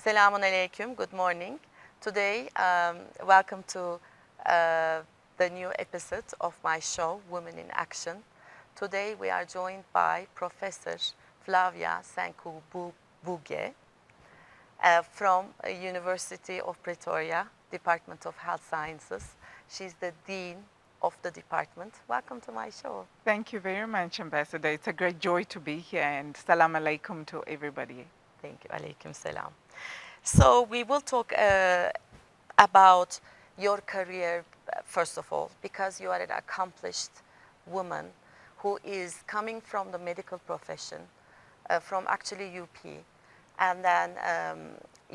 Selamun Aleyküm, good morning. Today, welcome to the new episode of my show, Women in Action. Today we are joined by Professor Flavia Senkubug from University of Pretoria, Department of Health Sciences. She's the Dean of the department. Welcome to my show. Thank you very much, Ambassador. It's a great joy to be here, and salam alaikum to everybody. Thank you. Alaikum salam. So we will talk about your career, first of all, because you are an accomplished woman who is coming from the medical profession, from actually UP, and then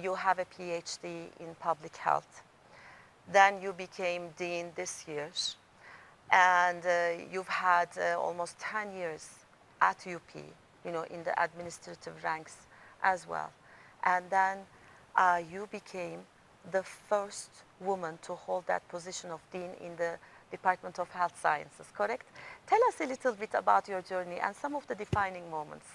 you have a PhD in public health. Then you became dean this year, and you've had almost 10 years at UP, in the administrative ranks as well. And then you became the first woman to hold that position of dean in the Department of Health Sciences, correct? Tell us a little bit about your journey and some of the defining moments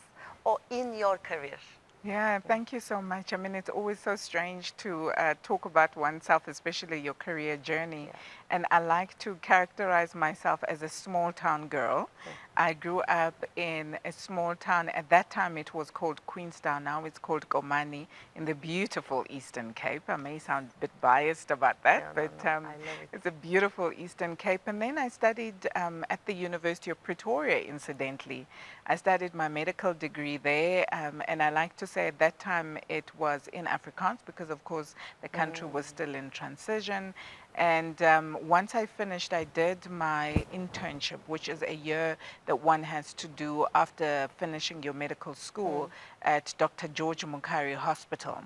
in your career. Yeah, thank you so much. I mean, it's always so strange to talk about oneself, especially your career journey. Yeah. And I like to characterize myself as a small town girl. Yeah. I grew up in a small town. At that time, it was called Queenstown. Now it's called Komani in the beautiful Eastern Cape. I may sound a bit biased about that, No, but I love it. it's a beautiful Eastern Cape. And then I studied at the University of Pretoria, incidentally. I studied my medical degree there, and I like to say at that time it was in Afrikaans because, of course, the country was still in transition. And once I finished, I did my internship, which is a year that one has to do after finishing your medical school at Dr. George Mukhari Hospital.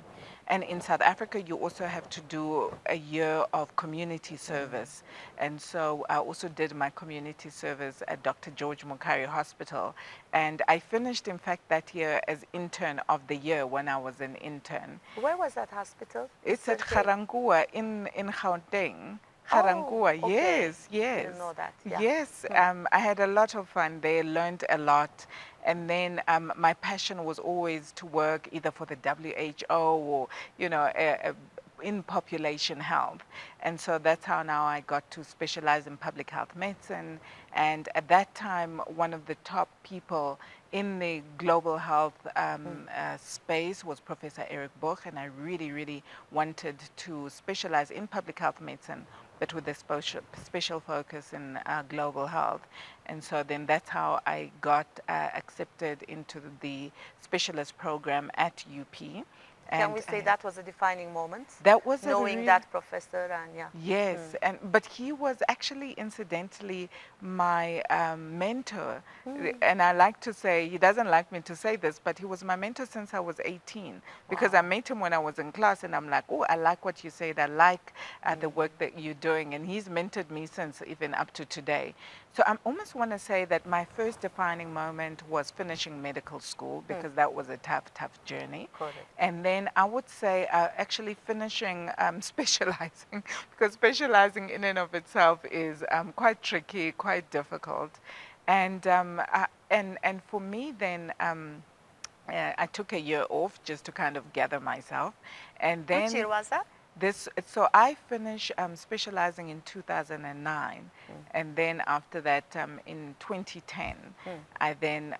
And in South Africa, you also have to do a year of community service. And so I also did my community service at Dr. George Mukhari Hospital. And I finished, in fact, that year as intern of the year when I was an intern. Where was that hospital? It's at Garangua in Gauteng. Oh, Garangua, okay. yes, I yes. didn't know that. Yeah. Yes, I had a lot of fun there, learned a lot. And then my passion was always to work either for the WHO or, in population health. And so that's how now I got to specialize in public health medicine. And at that time, one of the top people in the global health space was Professor Eric Buch, and I really, really wanted to specialize in public health medicine, but with a special focus in global health. And so then that's how I got accepted into the specialist program at UP. Can we say that was a defining moment? That was knowing that professor, and yeah. Yes, but he was actually incidentally my mentor. And I like to say, he doesn't like me to say this, but he was my mentor since I was 18, because I met him when I was in class, and I'm like, oh, I like what you said, I like the work that you're doing, and he's mentored me since, even up to today. So I almost want to say that my first defining moment was finishing medical school, because that was a tough, tough journey. Correct. And then I would say actually finishing specializing, because specializing in and of itself is quite tricky, quite difficult. And for me then, I took a year off just to kind of gather myself. And then Which year was that? So I finished specializing in 2009, and then after that, in 2010, I then,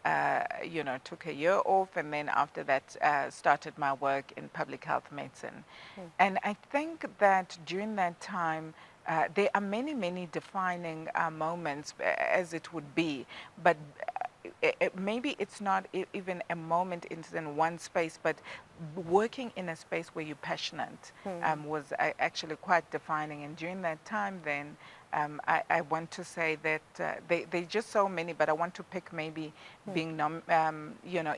took a year off, and then after that, started my work in public health medicine. And I think that during that time, there are many, many defining moments, as it would be, but maybe it's not even a moment in one space, but working in a space where you're passionate was actually quite defining. And during that time then, I want to say that they're just so many, but I want to pick maybe being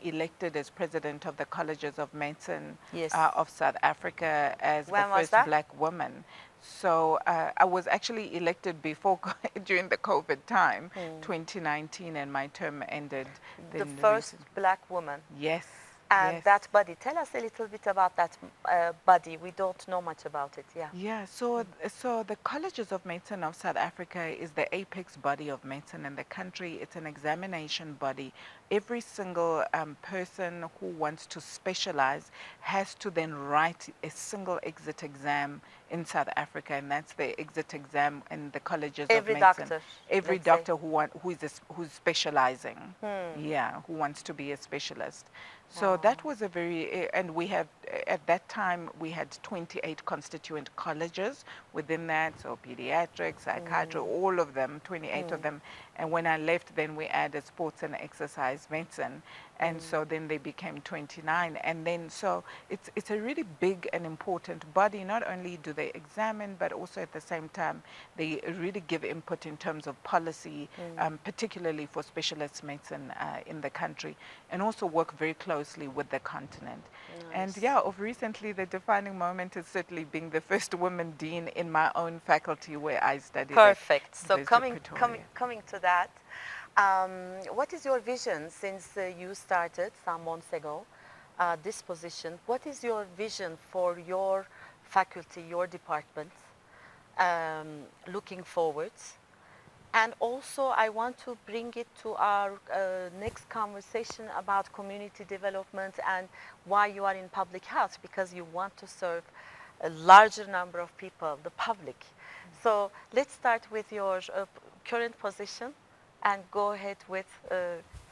elected as president of the Colleges of Medicine of South Africa as the first black woman. So I was actually elected before, during the COVID time, 2019, and my term ended. The first black woman. Yes. And Yes. that body, tell us a little bit about that body. We don't know much about it. Yeah. Yeah, so the Colleges of Medicine of South Africa is the apex body of medicine in the country. It's an examination body. Every single person who wants to specialize has to then write a single exit exam in South Africa, and that's the exit exam in the Colleges of Every Medicine. doctor, Every let's say. doctor who's specializing, yeah, who wants to be a specialist. So Wow. that was a very, and we have, at that time, we had 28 constituent colleges within that, so pediatrics, psychiatry, all of them, 28 of them. And when I left, then we added sports and exercise medicine. And so then they became 29. And then, so it's a really big and important body. Not only do they examine, but also at the same time, they really give input in terms of policy, particularly for specialist medicine in the country, and also work very closely with the continent. And Nice. yeah, of recently, the defining moment is certainly being the first woman dean in my own faculty where I studied at Perfect. So University of coming Pretoria. to that, what is your vision since you started some months ago this position? What is your vision for your faculty, your department, looking forward? And also, I want to bring it to our next conversation about community development and why you are in public health, because you want to serve a larger number of people, the public. So let's start with your current position and go ahead with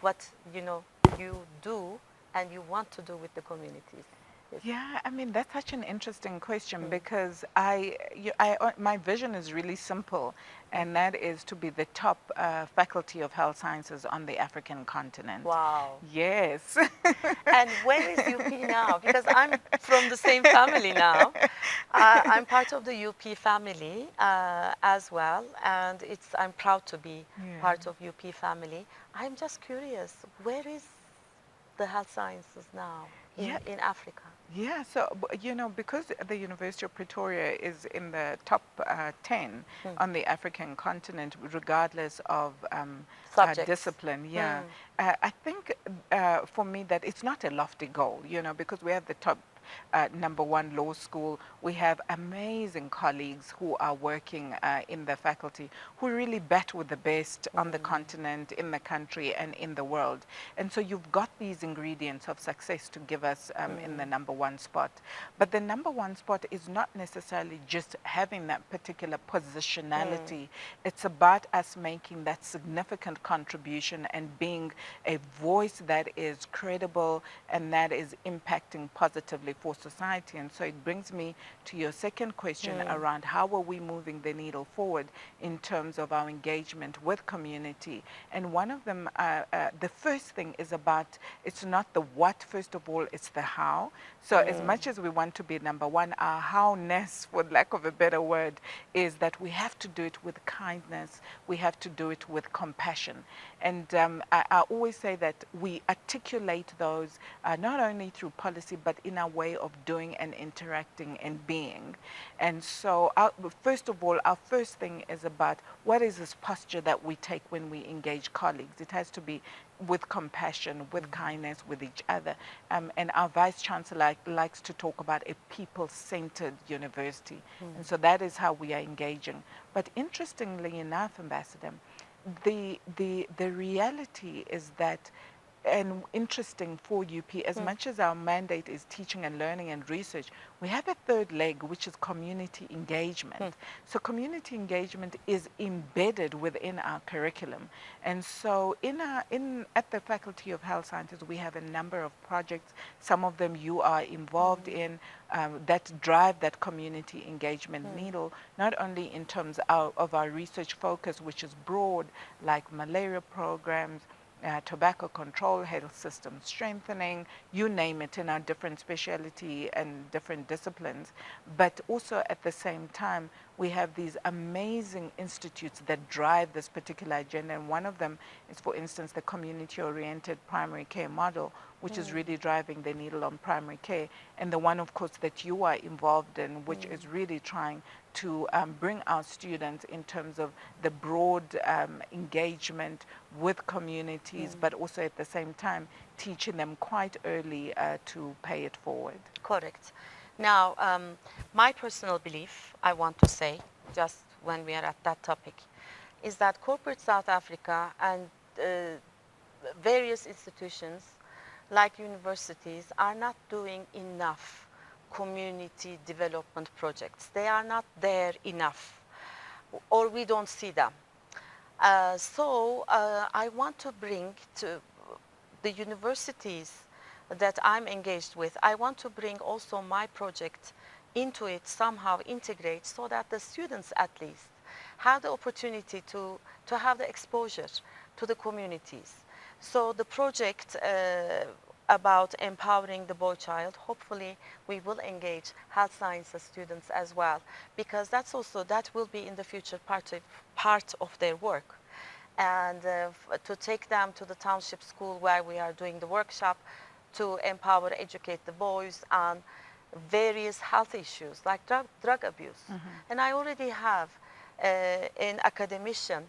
what you do and you want to do with the communities. Yes. Yeah, I mean, that's such an interesting question because my vision is really simple, and that is to be the top faculty of health sciences on the African continent. Wow. Yes. And where is UP now? Because I'm from the same family now. I'm part of the UP family as well, and I'm proud to be Yeah. part of UP family. I'm just curious, where is the health sciences now Yeah. in Africa? Yeah, so because the University of Pretoria is in the top 10 on the African continent, regardless of Subjects. discipline, yeah, I think for me that it's not a lofty goal, because we have the top #1 law school. We have amazing colleagues who are working in the faculty who really bat with the best on the continent, in the country, and in the world. And so you've got these ingredients of success to give us in the #1 spot. But the #1 spot is not necessarily just having that particular positionality. It's about us making that significant contribution and being a voice that is credible and that is impacting positively for society. And so it brings me to your second question around how are we moving the needle forward in terms of our engagement with community. And one of them, the first thing is about, it's not the what, first of all, it's the how. So as much as we want to be #1, our how-ness, for lack of a better word, is that we have to do it with kindness. We have to do it with compassion. And I always say that we articulate those not only through policy, but in our way of doing and interacting and being. And so first of all, our first thing is about what is this posture that we take when we engage colleagues. It has to be with compassion, with kindness, with each other. And our Vice Chancellor likes to talk about a people-centered university. And so that is how we are engaging. But interestingly enough, Ambassador, the reality is that, and interesting for UP, as much as our mandate is teaching and learning and research, we have a third leg, which is community engagement. So community engagement is embedded within our curriculum. And so at the Faculty of Health Sciences, we have a number of projects, some of them you are involved in, that drive that community engagement needle, not only in terms of our research focus, which is broad, like malaria programs, tobacco control, health system strengthening, you name it, in our different specialty and different disciplines. But also at the same time, we have these amazing institutes that drive this particular agenda. And one of them is, for instance, the community-oriented primary care model, which is really driving the needle on primary care. And the one, of course, that you are involved in, which is really trying to bring our students in terms of the broad engagement with communities, but also at the same time teaching them quite early to pay it forward. Correct. Now, my personal belief, I want to say, just when we are at that topic, is that corporate South Africa and various institutions like universities are not doing enough community development projects. They are not there enough, or we don't see them. So I want to bring to the universities that I'm engaged with, I want to bring also my project into it, somehow integrate, so that the students at least have the opportunity to have the exposure to the communities. So the project about empowering the boy child, hopefully we will engage health sciences students as well, because that's also, that will be in the future part of their work. And to take them to the township school where we are doing the workshop to empower, educate the boys on various health issues like drug abuse. And I already have an academician,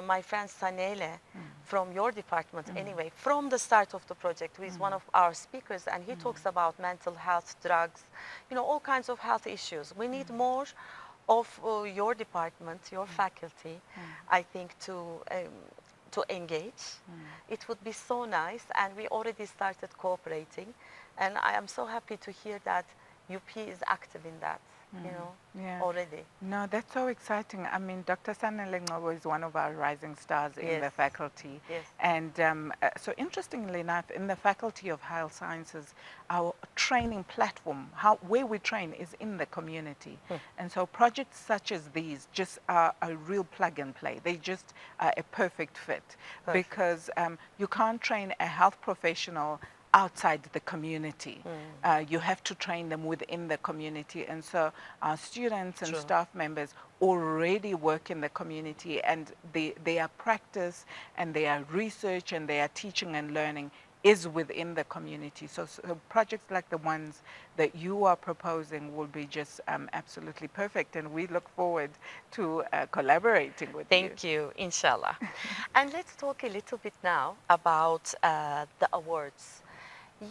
my friend Sanele, from your department anyway, from the start of the project, who is one of our speakers, and he talks about mental health, drugs, you know, all kinds of health issues. We need more of your department, your faculty, I think, to engage. It would be so nice, and we already started cooperating, and I am so happy to hear that UP is active in that, you know, already. No, that's so exciting. I mean, Dr. Sanele is one of our rising stars in the faculty. Yes. And so interestingly enough, in the Faculty of Health Sciences, our training platform, where we train, is in the community. And so projects such as these just are a real plug and play. They just are a perfect fit. Because you can't train a health professional outside the community. You have to train them within the community. And so our students and staff members already work in the community, and their practice and their research and their teaching and learning is within the community. So projects like the ones that you are proposing will be just absolutely perfect, and we look forward to collaborating with you. Thank you, inshallah. And let's talk a little bit now about the awards.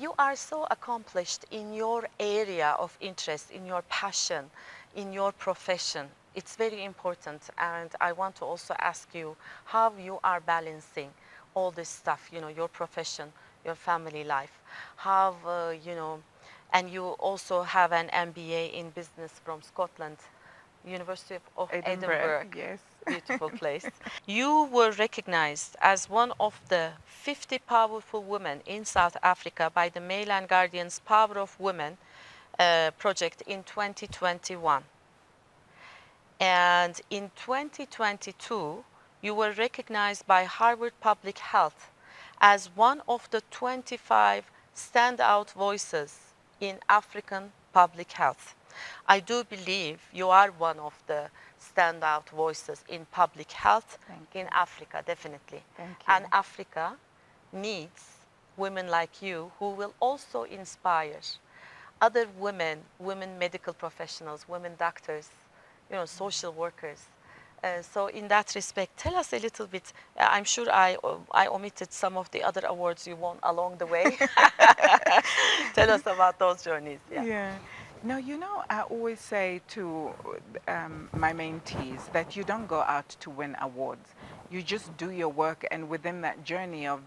You are so accomplished in your area of interest, in your passion, in your profession. It's very important, and I want to also ask you how you are balancing all this stuff, you know, your profession, your family life, how, you know, and you also have an MBA in business from Scotland, University of Edinburgh. Yes. Beautiful place. You were recognized as one of the 50 powerful women in South Africa by the Mail and Guardian's Power of Women project in 2021. And in 2022, you were recognized by Harvard Public Health as one of the 25 standout voices in African public health. I do believe you are one of the standout voices in public health in Africa, definitely. Thank you. And Africa needs women like you who will also inspire other women, women medical professionals, women doctors, you know, social workers. So in that respect, tell us a little bit. I'm sure I omitted some of the other awards you won along the way. Tell us about those journeys. Yeah. No, you know, I always say to my mentees that you don't go out to win awards. You just do your work, and within that journey of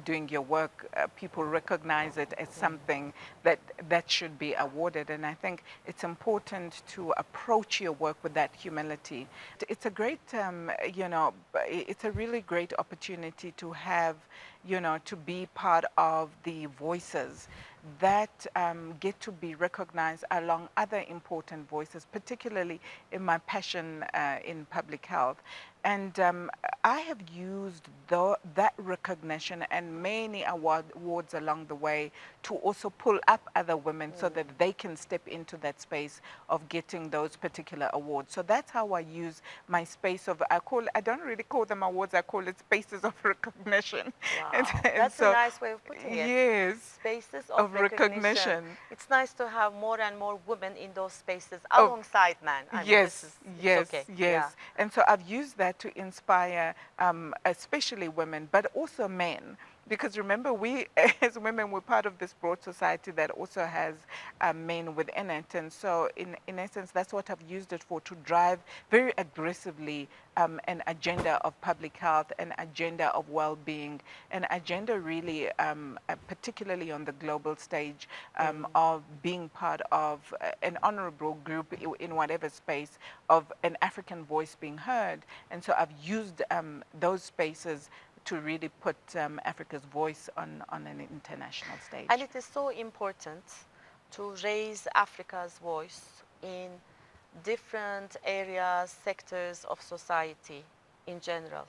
doing your work, people recognize it as something that should be awarded. And I think it's important to approach your work with that humility. It's a great, you know, it's a really great opportunity to have, you know, to be part of the voices that get to be recognized along other important voices, particularly in my passion in public health. And I have used that recognition and many awards along the way to also pull up other women so that they can step into that space of getting those particular awards. So that's how I use my space of, I don't really call them awards, I call it spaces of recognition. Wow. That's a nice way of putting it. Yes, Spaces of recognition. It's nice to have more and more women in those spaces alongside men. I mean, yes, it's yes, okay. yes. Yeah. And so I've used that to inspire, especially women, but also men. Because remember, we as women, we're part of this broad society that also has men within it. And so, in essence, that's what I've used it for, to drive very aggressively an agenda of public health, an agenda of well-being, an agenda really, particularly on the global stage, of being part of an honorable group in whatever space, of an African voice being heard. And so I've used those spaces to really put Africa's voice on an international stage. And it is so important to raise Africa's voice in different areas, sectors of society in general.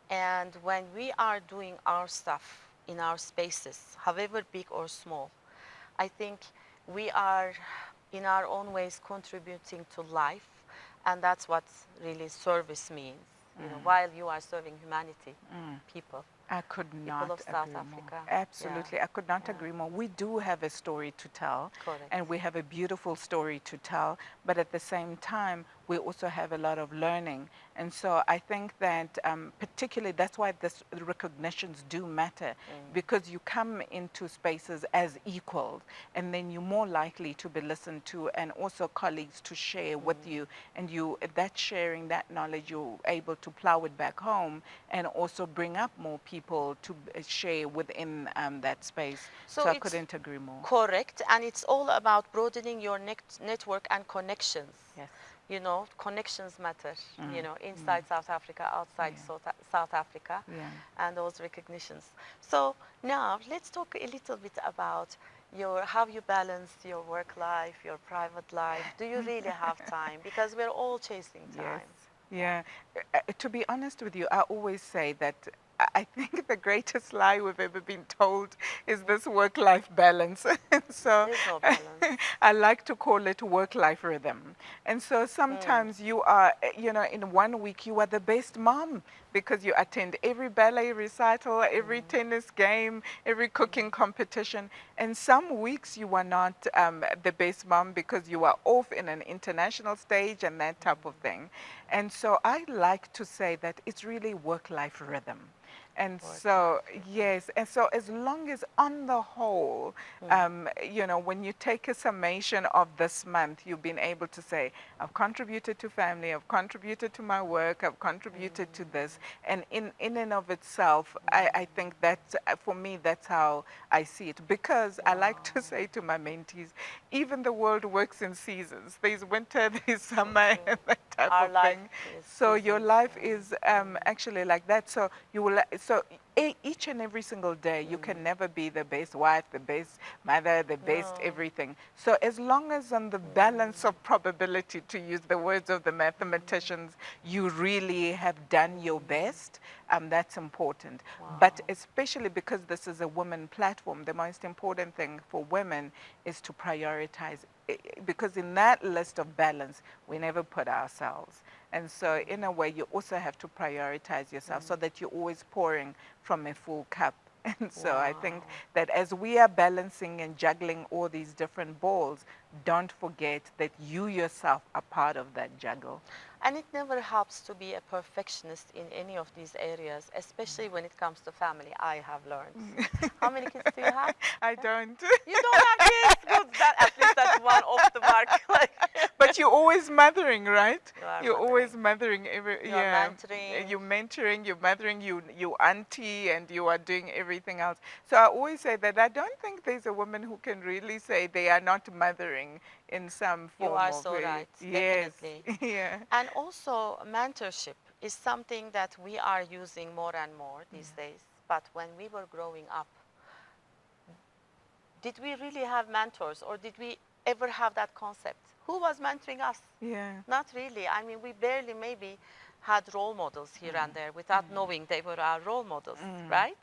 And when we are doing our stuff in our spaces, however big or small, I think we are in our own ways contributing to life, and that's what really service means. You know, while you are serving humanity, people. I could not of South agree more. Africa. Absolutely, Yeah. I could not agree more. We do have a story to tell, Correct. and we have a beautiful story to tell, but at the same time, we also have a lot of learning. And so I think that particularly that's why this recognitions do matter, because you come into spaces as equals, and then you're more likely to be listened to, and also colleagues to share with you, and that sharing, that knowledge, you're able to plow it back home and also bring up more people to share within that space. So I couldn't agree more. Correct, and it's all about broadening your network and connections. Yes. You know, connections matter, you know, inside South Africa, outside South Africa, and those recognitions. So now let's talk a little bit about how you balance your work life, your private life. Do you really have time? Because we're all chasing time. Yes. Yeah. To be honest with you, I always say that I think the greatest lie we've ever been told is this work-life balance. And so There's no balance. I like to call it work-life rhythm. And so sometimes you are, you know, in 1 week you are the best mom because you attend every ballet recital, every tennis game, every cooking competition. And some weeks you are not the best mom because you are off in an international stage and that type of thing. And so I like to say that it's really work-life rhythm. And so, yes, and so as long as on the whole, you know, when you take a summation of this month, you've been able to say, I've contributed to family, I've contributed to my work, I've contributed to this. And in and of itself, I think that, for me, that's how I see it. Because I like to say to my mentees, even the world works in seasons. There's winter, there's summer, and that type of thing. So your life is actually like that. So you will, each and every single day, you can never be the best wife, the best mother, the best everything. So as long as on the balance of probability, to use the words of the mathematicians, you really have done your best, that's important. But especially because this is a women platform, the most important thing for women is to prioritize, because in that list of balance, we never put ourselves. And so in a way, you also have to prioritize yourself so that you're always pouring from a full cup. And so I think that as we are balancing and juggling all these different balls, don't forget that you yourself are part of that juggle. And it never helps to be a perfectionist in any of these areas, especially when it comes to family, I have learned. How many kids do you have? I don't. You don't have kids? Good. At least that's one off the mark. But you're always mothering, right? You're always mothering. You're mentoring. You're mentoring, you're mothering, you auntie, and you are doing everything else. So I always say that I don't think there's a woman who can really say they are not mothering in some form. You are so right. Yes. Definitely. Yeah. And also mentorship is something that we are using more and more these days. But when we were growing up, did we really have mentors, or did we ever have that concept? Who was mentoring us? Yeah. Not really. I mean, we barely maybe had role models here and there without knowing they were our role models, right?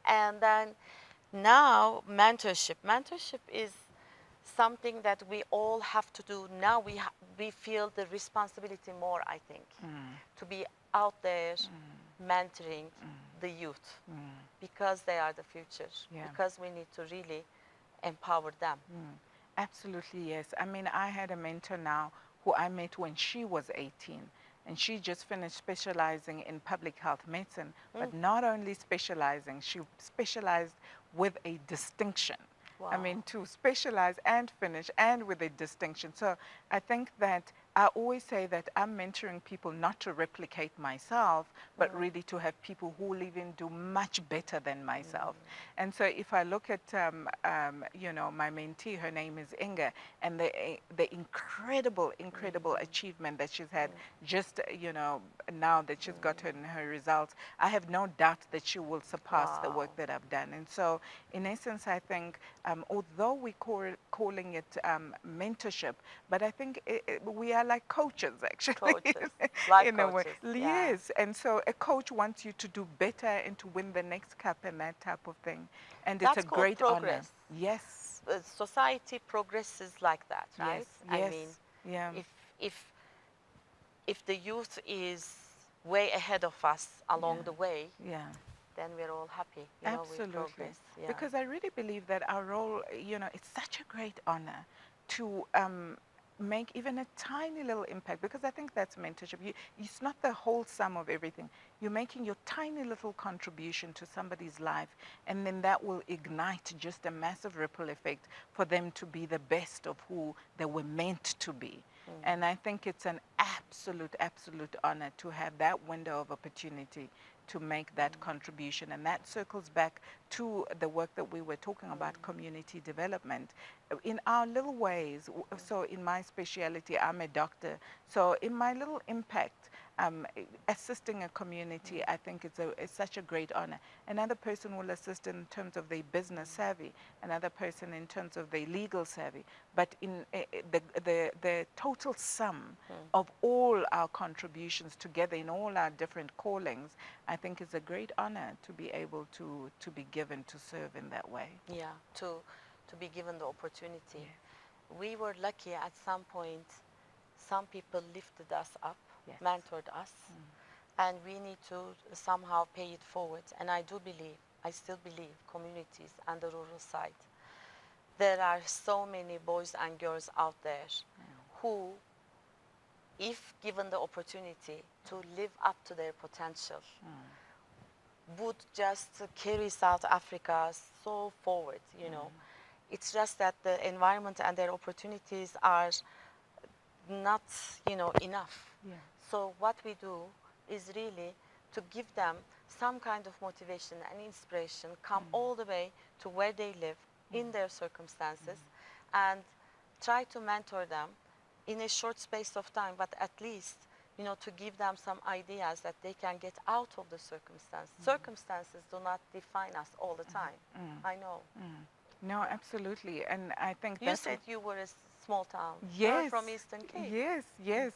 And then now mentorship is something that we all have to do now. We feel the responsibility more, I think, to be out there mentoring the youth, because they are the future, Yeah. because we need to really empower them. Absolutely, yes. I mean, I had a mentor now who I met when she was 18, and she just finished specializing in public health medicine, but not only specializing, she specialized with a distinction. I Wow. mean, to specialize and finish and with a distinction. So I think that I always say that I'm mentoring people not to replicate myself, but really to have people who will even do much better than myself. And so if I look at, you know, my mentee, her name is Inga, and the incredible achievement that she's had just, you know, now that she's gotten her results, I have no doubt that she will surpass the work Wow. that I've done. And so in essence, I think, although we're calling it mentorship, but I think we are like coaches, actually. Coaches, life In a way. coaches. Yeah. Yes. And so a coach wants you to do better and to win the next cup and that type of thing. And it's a That's called great honor. progress. Yes. Society progresses like that, right? Yes. I Yes. mean, Yeah. if if if the youth is way ahead of us along Yeah. the way, Yeah. then we're all happy, you know, with Absolutely. progress. Yeah. Because I really believe that our role, you know, it's such a great honor to make even a tiny little impact, because I think that's mentorship. It's not the whole sum of everything. You're making your tiny little contribution to somebody's life, and then that will ignite just a massive ripple effect for them to be the best of who they were meant to be. And I think it's an absolute honor to have that window of opportunity to make that contribution. And that circles back to the work that we were talking about, community development. In our little ways, so in my speciality, I'm a doctor. So in my little impact, assisting a community, I think it's such a great honor. Another person will assist in terms of their business savvy, another person in terms of their legal savvy. But in the total sum of all our contributions together in all our different callings, I think it's a great honor to be able to be given to serve in that way. Yeah, to be given the opportunity. Yes. We were lucky at some point, some people lifted us up, Yes. mentored us, and we need to somehow pay it forward. And I still believe communities and the rural side, there are so many boys and girls out there who, if given the opportunity to live up to their potential, would just carry South Africa so forward, you know. It's just that the environment and their opportunities are not, you know, enough. Yeah. So what we do is really to give them some kind of motivation and inspiration, come all the way to where they live in their circumstances, and try to mentor them in a short space of time, but at least, you know, to give them some ideas that they can get out of the circumstance. Circumstances do not define us all the time. I know. No, absolutely. And I think You that's said you were a small town. Yes. You're from Eastern Cape. Yes.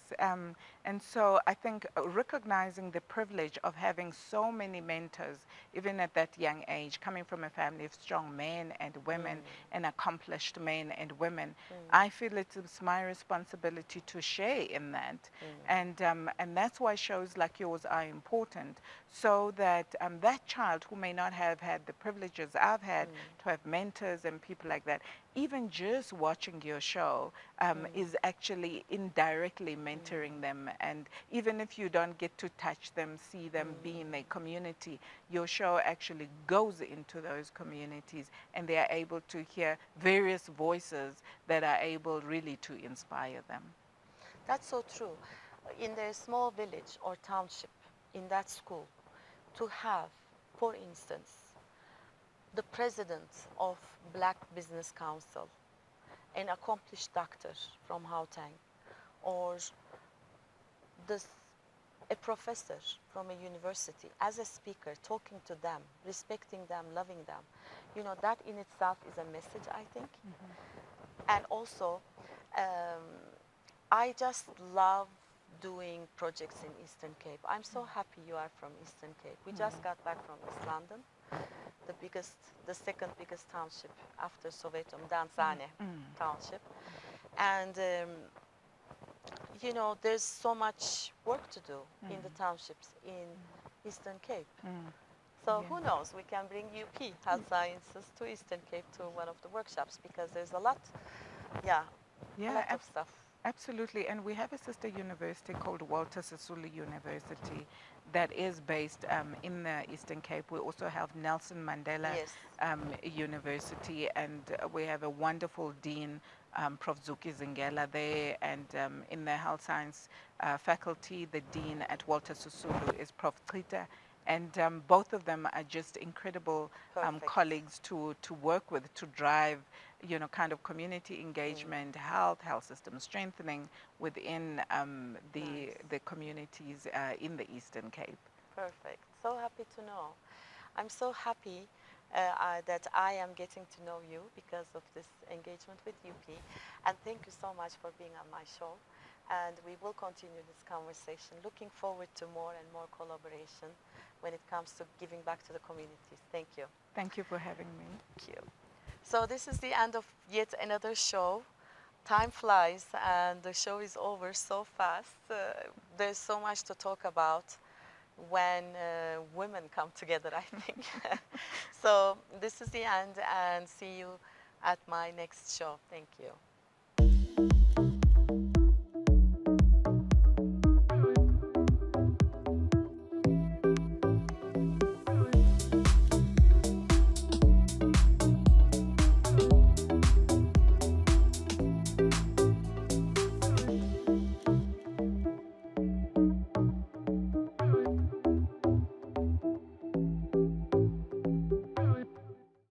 And so I think recognizing the privilege of having so many mentors, even at that young age, coming from a family of strong men and women and accomplished men and women, I feel it's my responsibility to share in that. And that's why shows like yours are important, so that that child who may not have had the privileges I've had to have mentors and people like that, even just watching your show is actually indirectly mentoring them. And even if you don't get to touch them, see them, be in their community, your show actually goes into those communities, and they are able to hear various voices that are able really to inspire them. That's so true. In their small village or township, in that school, to have, for instance, the president of Black Business Council, an accomplished doctor from Gauteng, or this, a professor from a university as a speaker, talking to them, respecting them, loving them, you know, that in itself is a message, I think. And also, I just love doing projects in Eastern Cape. I'm so happy you are from Eastern Cape. We just got back from East London. the second biggest township after Soweto, Mdantsane township. And you know, there's so much work to do in the townships in Eastern Cape. So who knows, we can bring UP Health Sciences to Eastern Cape to one of the workshops, because there's a lot, a lot of stuff. Absolutely, and we have a sister university called Walter Sisulu University that is based in the Eastern Cape. We also have Nelson Mandela Yes. University, and we have a wonderful dean, Prof. Zuki Zingela there, and in the health science faculty, the dean at Walter Sisulu is Prof. Trita. And both of them are just incredible colleagues to work with, to drive, you know, kind of community engagement, health system strengthening within the communities in the Eastern Cape. Perfect. So happy to know. I'm so happy that I am getting to know you because of this engagement with UP. And thank you so much for being on my show. And we will continue this conversation. Looking forward to more and more collaboration when it comes to giving back to the communities. Thank you. Thank you for having me. Thank you. So this is the end of yet another show. Time flies and the show is over so fast. There's so much to talk about when women come together, I think. So this is the end, and see you at my next show. Thank you.